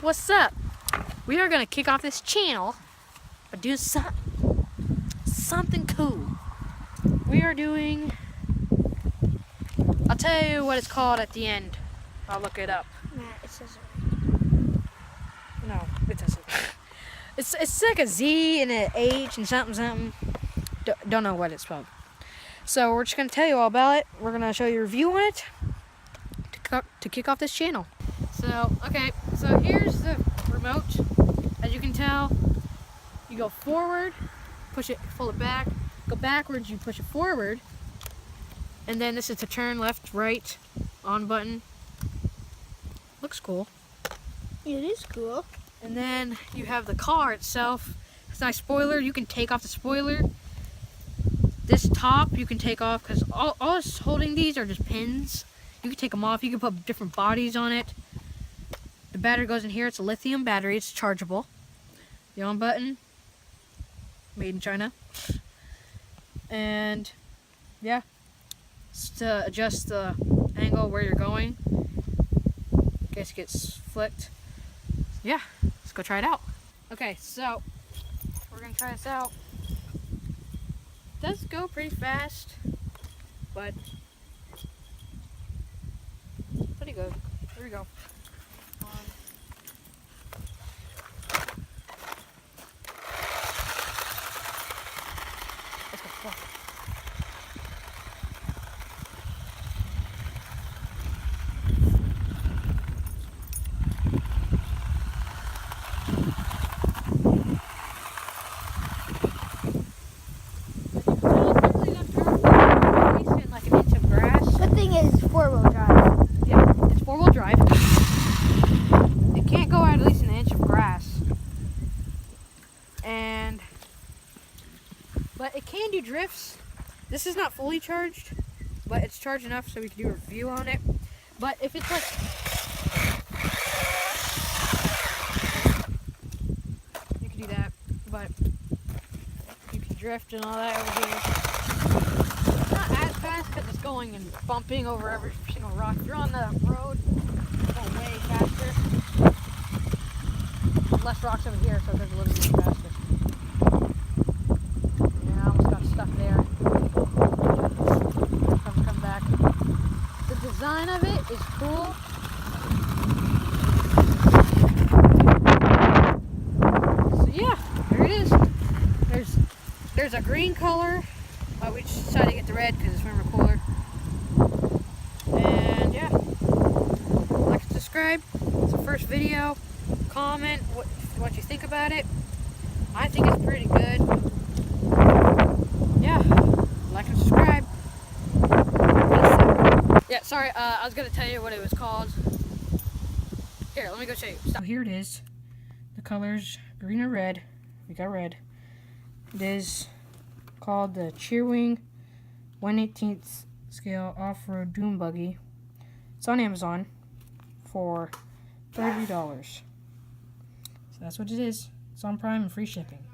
what's up? We are gonna kick off this channel by doing something cool. We are doing, I'll tell you what it's called at the end. I'll look it up. Matt, it says No, it doesn't. It's like a Z and an H and something. Don't know what it's spelled. So we're just gonna tell you all about it. We're gonna show you a review on it to kick off this channel. So so here's the remote. As you can tell, you go forward, push it, pull it back, go backwards, you push it forward, and then this is to turn left, right, on button. Looks cool. it is cool. And then you have the car itself. It's a nice spoiler. You can take off the spoiler. This top you can take off because all it's holding these are just pins. You can take them off. You can put different bodies on it. The battery goes in here. It's a lithium battery. It's chargeable. The on button, made in China. And yeah, it's to adjust the angle where you're going in case it gets flicked. Yeah, let's go try it out. Okay, so we're gonna try this out. It does go pretty fast, but pretty good. Here we go. Let's go. The thing is four-wheel drive. Yeah, it's four-wheel drive. It can't go at least an inch of grass. But it can do drifts. This is not fully charged, but it's charged enough so we can do a review on it. But if it's like, you can do that, but you can drift and all that over here. It's not as fast because it's going and bumping over every single rock. If you're on the road, it's going way faster. There's less rocks over here, so it goes a little bit faster. Yeah, I almost got stuck there. Come back. The design of it is cool. So yeah, there it is. There's a green color. We just decided to get the red because it's warmer cooler. And yeah, like and subscribe. It's the first video. Comment what you think about it. I think it's pretty good. Yeah, like and subscribe. Yeah, sorry, I was gonna tell you what it was called. Here, let me go show you. So here it is. The colors green or red. We got red. It is called the Cheerwing 1/18th scale off-road dune buggy. It's on Amazon for $30. So that's what it is. It's on Prime and free shipping.